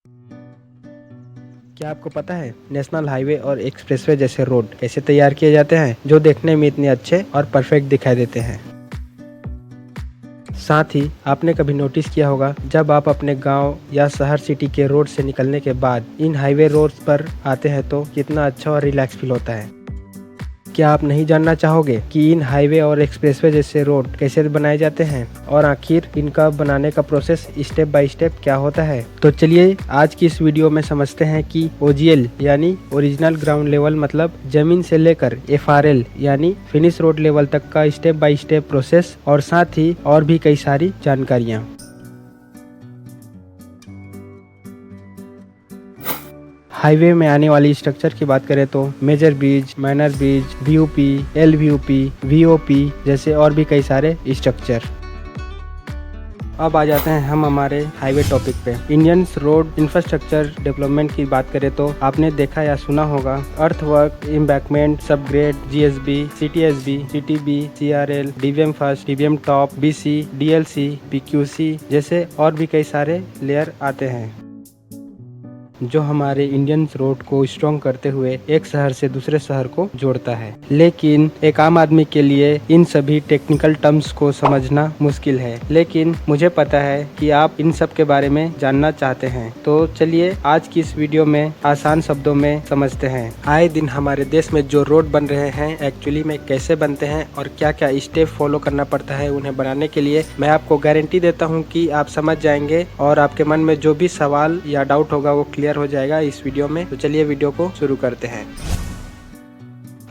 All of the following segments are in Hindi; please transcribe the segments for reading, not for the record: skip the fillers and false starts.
क्या आपको पता है नेशनल हाईवे और एक्सप्रेसवे जैसे रोड कैसे तैयार किए जाते हैं जो देखने में इतने अच्छे और परफेक्ट दिखाई देते हैं। साथ ही आपने कभी नोटिस किया होगा जब आप अपने गांव या शहर सिटी के रोड से निकलने के बाद इन हाईवे रोड्स पर आते हैं तो कितना अच्छा और रिलैक्स फील होता है। क्या आप नहीं जानना चाहोगे कि इन हाईवे और एक्सप्रेसवे जैसे रोड कैसे बनाए जाते हैं और आखिर इनका बनाने का प्रोसेस स्टेप बाय स्टेप क्या होता है? तो चलिए आज की इस वीडियो में समझते हैं कि ओजीएल यानी ओरिजिनल ग्राउंड लेवल मतलब जमीन से लेकर एफआरएल यानी फिनिश रोड लेवल तक का स्टेप बाय स्टेप प्रोसेस और साथ ही और भी कई सारी जानकारियाँ। हाईवे में आने वाली स्ट्रक्चर की बात करें तो मेजर ब्रिज, माइनर ब्रिज, वीयूपी, एलवीयूपी, वीओपी जैसे और भी कई सारे स्ट्रक्चर। अब आ जाते हैं हम हमारे हाईवे टॉपिक पे। इंडियन रोड इंफ्रास्ट्रक्चर डेवलपमेंट की बात करें तो आपने देखा या सुना होगा earthwork, embankment, subgrade, GSB, CTSB, CTB, CRL, DBM first, DBM top, BC, DLC, PQC जैसे और भी कई सारे लेयर आते हैं जो हमारे इंडियन रोड को स्ट्रॉन्ग करते हुए एक शहर से दूसरे शहर को जोड़ता है। लेकिन एक आम आदमी के लिए इन सभी टेक्निकल टर्म्स को समझना मुश्किल है, लेकिन मुझे पता है कि आप इन सब के बारे में जानना चाहते हैं। तो चलिए आज की इस वीडियो में आसान शब्दों में समझते हैं। आए दिन हमारे देश में जो रोड बन रहे हैं एक्चुअली में कैसे बनते हैं और क्या क्या स्टेप फॉलो करना पड़ता है उन्हें बनाने के लिए, मैं आपको गारंटी देता हूँ कि आप समझ जाएंगे और आपके मन में जो भी सवाल या डाउट होगा वो क्लियर हो जाएगा इस वीडियो में। तो चलिए वीडियो को शुरू करते हैं।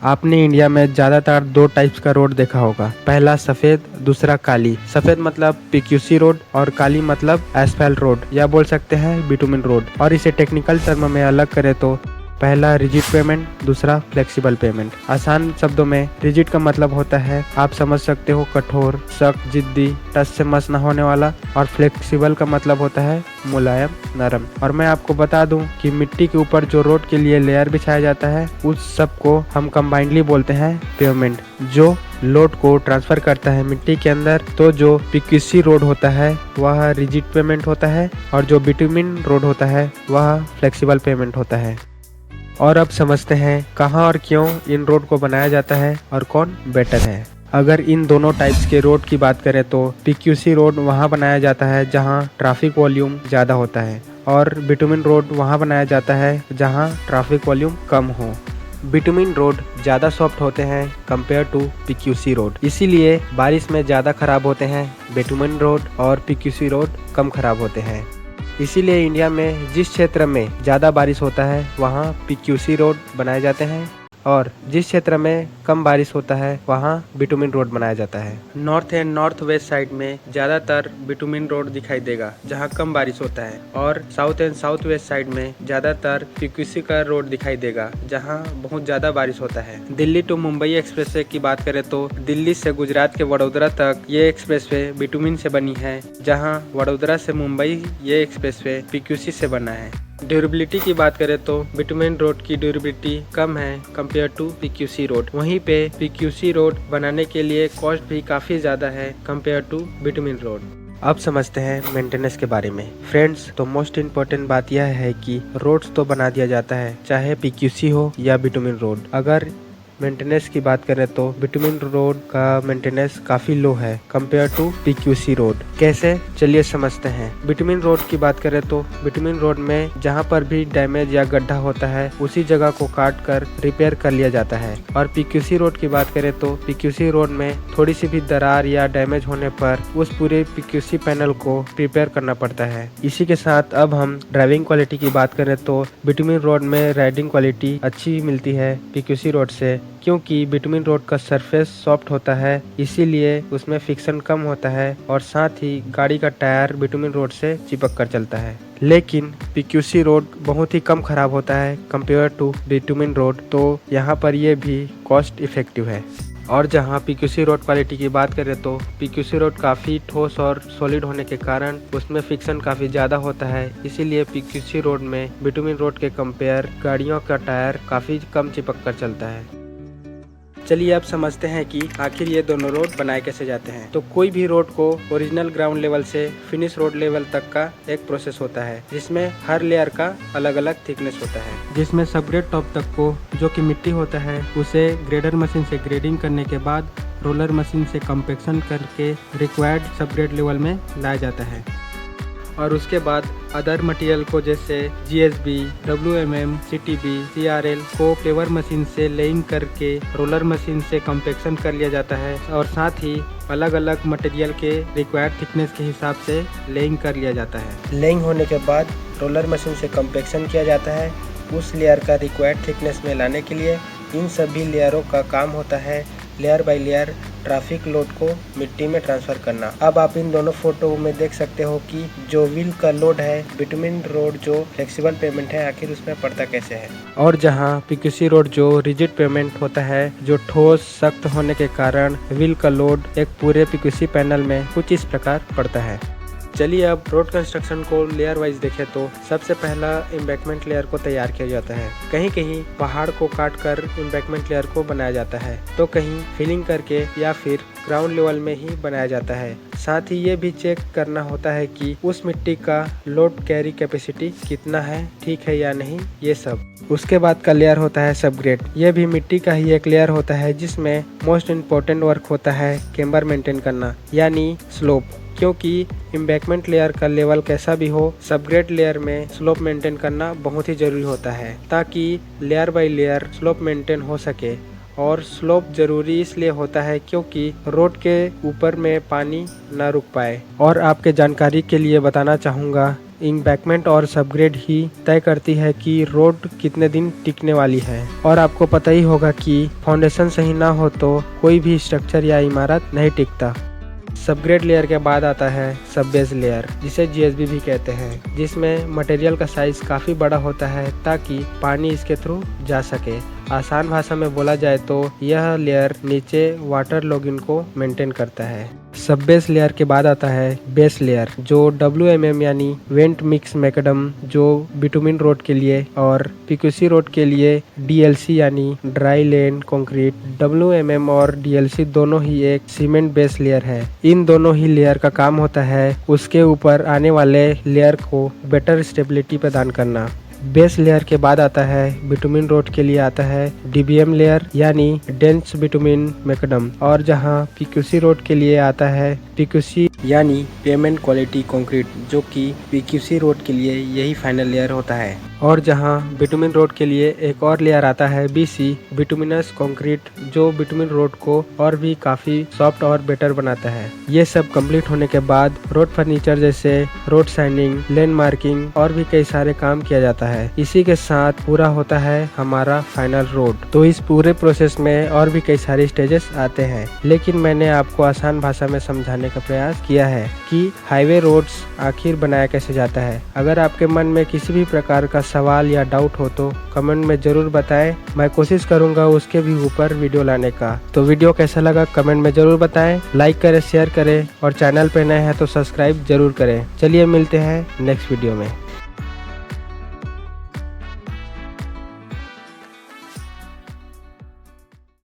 आपने इंडिया में ज्यादातर दो टाइप्स का रोड देखा होगा, पहला सफेद, दूसरा काली। सफेद मतलब पीक्यूसी रोड और काली मतलब एस्फाल्ट रोड या बोल सकते हैं बिटुमिन रोड। और इसे टेक्निकल टर्म में अलग करें तो पहला रिजिड पेमेंट, दूसरा फ्लेक्सिबल पेमेंट। आसान शब्दों में रिजिड का मतलब होता है आप समझ सकते हो कठोर, सख्त, जिद्दी, टच से मस न होने वाला। और फ्लेक्सिबल का मतलब होता है मुलायम, नरम। और मैं आपको बता दूं कि मिट्टी के ऊपर जो रोड के लिए लेयर बिछाया जाता है उस सब को हम कंबाइंडली बोलते हैं पेवमेंट, जो लोड को ट्रांसफर करता है मिट्टी के अंदर। तो जो पीक्यूसी रोड होता है वह रिजिड पेमेंट होता है और जो बिटुमिन रोड होता है वह फ्लेक्सिबल पेमेंट होता है। और अब समझते हैं कहाँ और क्यों इन रोड को बनाया जाता है और कौन बेटर है। अगर इन दोनों टाइप्स के रोड की बात करें तो पीक्यूसी रोड वहाँ बनाया जाता है जहाँ ट्रैफिक वॉल्यूम ज़्यादा होता है और बिटुमिन रोड वहाँ बनाया जाता है जहाँ ट्रैफिक वॉल्यूम कम हो। बिटुमिन रोड ज़्यादा सॉफ्ट होते हैं कंपेयर टू पीक्यूसी रोड, इसीलिए बारिश में ज़्यादा खराब होते हैं बिटुमिन रोड और पीक्यूसी रोड कम खराब होते हैं। इसीलिए इंडिया में जिस क्षेत्र में ज़्यादा बारिश होता है वहाँ पीक्यूसी रोड बनाए जाते हैं और जिस क्षेत्र में कम बारिश होता है वहाँ बिटुमिन रोड बनाया जाता है। North and north west side में ज़्यादातर बिटुमिन रोड दिखाई देगा जहाँ कम बारिश होता है और south and south west side में ज़्यादातर पीक्यूसी का रोड दिखाई देगा जहाँ बहुत ज़्यादा बारिश होता है। दिल्ली टू मुंबई एक्सप्रेसवे की बात करें तो दिल्ली से गुजरात के वडोदरा तक ये एक्सप्रेसवे बिटुमिन से बनी है, जहाँ वडोदरा से मुंबई ये एक्सप्रेसवे पीक्यूसी से बना है। ड्यूरेबिलिटी की बात करें तो बिटुमिन रोड की ड्यूरेबिलिटी कम है कंपेयर टू पीक्यूसी रोड। वहीं पे पीक्यूसी रोड बनाने के लिए कॉस्ट भी काफ़ी ज़्यादा है कंपेयर टू बिटुमिन रोड। अब समझते हैं मेंटेनेंस के बारे में। फ्रेंड्स, तो मोस्ट इम्पोर्टेंट बात यह है कि रोड्स तो बना दिया जाता है चाहे पीक्यूसी हो या बिटुमिन रोड। अगर मेंटेनेंस की बात करें तो बिटुमिन रोड का मेंटेनेंस काफ़ी लो है कंपेयर टू पीक्यूसी रोड। कैसे, चलिए समझते हैं। बिटुमिन रोड की बात करें तो बिटुमिन रोड में जहां पर भी डैमेज या गड्ढा होता है उसी जगह को काट कर रिपेयर कर लिया जाता है। और पीक्यूसी रोड की बात करें तो पीक्यूसी रोड में थोड़ी सी भी दरार या डैमेज होने पर उस पूरे पीक्यूसी पैनल को रिपेयर करना पड़ता है। इसी के साथ अब हम ड्राइविंग क्वालिटी की बात करें तो बिटुमिन रोड में राइडिंग क्वालिटी अच्छी मिलती है पीक्यूसी रोड से, क्योंकि बिटुमिन रोड का सरफेस सॉफ्ट होता है, इसीलिए उसमें फ्रिक्शन कम होता है और साथ ही गाड़ी का टायर बिटुमिन रोड से चिपक कर चलता है। लेकिन पीक्यूसी रोड बहुत ही कम खराब होता है कंपेयर टू बिटुमिन रोड, तो यहाँ पर ये भी कॉस्ट इफेक्टिव है। और जहाँ पीक्यूसी रोड क्वालिटी की बात करें तो पीक्यूसी रोड काफ़ी ठोस और सॉलिड होने के कारण उसमें फ्रिक्शन काफ़ी ज़्यादा होता है, इसीलिए पीक्यूसी रोड में बिटुमिन रोड के कंपेयर गाड़ियों का टायर काफ़ी कम चिपक कर चलता है। चलिए अब समझते हैं कि आखिर ये दोनों रोड बनाए कैसे जाते हैं। तो कोई भी रोड को ओरिजिनल ग्राउंड लेवल से फिनिश रोड लेवल तक का एक प्रोसेस होता है, जिसमें हर लेयर का अलग अलग थिकनेस होता है। जिसमें सबग्रेड टॉप तक को जो कि मिट्टी होता है उसे ग्रेडर मशीन से ग्रेडिंग करने के बाद रोलर मशीन से कम्पेक्शन करके रिक्वायर्ड सबग्रेड लेवल में लाया जाता है। और उसके बाद अदर मटेरियल को जैसे GSB, WMM, CTB, CRL को पेवर मशीन से लेइंग करके रोलर मशीन से कम्पेक्शन कर लिया जाता है और साथ ही अलग अलग मटेरियल के रिक्वायर्ड थिकनेस के हिसाब से लेइंग कर लिया जाता है। लेइंग होने के बाद रोलर मशीन से कम्पेक्शन किया जाता है। उस लेयर का रिक्वायर्ड थिकनेस में लाने के लिए इन सभी लेयरों का काम होता है layer by layer traffic load को मिट्टी में ट्रांसफर करना। अब आप इन दोनों फोटो में देख सकते हो कि जो व्हील का लोड है बिटुमिन रोड जो फ्लेक्सिबल पेमेंट है आखिर उसमें पड़ता कैसे है, और जहां PQC रोड जो रिजिड पेमेंट होता है जो ठोस सख्त होने के कारण व्हील का लोड एक पूरे PQC पैनल में कुछ इस प्रकार पड़ता है। चलिए अब रोड कंस्ट्रक्शन को लेयर वाइज देखें तो सबसे पहला एम्बैंकमेंट लेयर को तैयार किया जाता है। कहीं कहीं पहाड़ को काट कर एम्बैंकमेंट लेयर को बनाया जाता है, तो कहीं फिलिंग करके या फिर ग्राउंड लेवल में ही बनाया जाता है। साथ ही ये भी चेक करना होता है कि उस मिट्टी का लोड कैरी कैपेसिटी कितना है, ठीक है या नहीं, ये सब। उसके बाद का लेयर होता है सबग्रेड। ये भी मिट्टी का ही एक लेयर होता है जिसमें मोस्ट इम्पोर्टेंट वर्क होता है केम्बर मेंटेन करना यानी स्लोप, क्योंकि एम्बैंकमेंट लेयर का लेवल कैसा भी हो सबग्रेड लेयर में स्लोप मेंटेन करना बहुत ही जरूरी होता है ताकि layer by layer slope maintain हो सके। और स्लोप जरूरी इसलिए होता है क्योंकि रोड के ऊपर में पानी न रुक पाए। और आपके जानकारी के लिए बताना चाहूँगा एम्बैंकमेंट और सबग्रेड ही तय करती है कि रोड कितने दिन टिकने वाली है। और आपको पता ही होगा कि फाउंडेशन सही ना हो तो कोई भी स्ट्रक्चर या इमारत नहीं टिकता। सबग्रेड लेयर के बाद आता है सब बेस लेयर जिसे GSB भी कहते हैं, जिसमें मटेरियल का साइज काफ़ी बड़ा होता है ताकि पानी इसके थ्रू जा सके। आसान भाषा में बोला जाए तो यह लेयर नीचे वाटर लॉगिन को मेंटेन करता है। सब बेस लेयर के बाद आता है बेस लेयर जो WMM यानी वेंट मिक्स मैकडम जो बिटुमिन रोड के लिए और PQC रोड के लिए DLC यानी ड्राई लैंड कंक्रीट। WMM और DLC दोनों ही एक सीमेंट बेस लेयर है। इन दोनों ही लेयर का काम होता है उसके ऊपर आने वाले लेयर को बेटर स्टेबिलिटी प्रदान करना। बेस लेयर के बाद आता है बिटुमिन रोड के लिए आता है DBM लेयर यानी डेंस बिटुमिन मैकडम, और जहां PQC रोड के लिए आता है PQC यानी पेमेंट क्वालिटी कंक्रीट जो कि PQC रोड के लिए यही फाइनल लेयर होता है। और जहां बिटुमिन रोड के लिए एक और लेयर आता है BC बिटुमिनस कंक्रीट जो बिटुमिन रोड को और भी काफ़ी सॉफ्ट और बेटर बनाता है। ये सब कंप्लीट होने के बाद रोड फर्नीचर जैसे रोड साइनिंग, लेन मार्किंग और भी कई सारे काम किया जाता है। इसी के साथ पूरा होता है हमारा फाइनल रोड। तो इस पूरे प्रोसेस में और भी कई सारे स्टेजेस आते हैं, लेकिन मैंने आपको आसान भाषा में समझाने का प्रयास किया है कि हाईवे रोड्स आखिर बनाया कैसे जाता है। अगर आपके मन में किसी भी प्रकार का सवाल या डाउट हो तो कमेंट में जरूर बताएं। मैं कोशिश करूंगा उसके भी ऊपर वीडियो लाने का। तो वीडियो कैसा लगा कमेंट में जरूर बताएं, लाइक करें, शेयर करें और चैनल पे नए हैं तो सब्सक्राइब जरूर करें। चलिए मिलते हैं नेक्स्ट वीडियो में।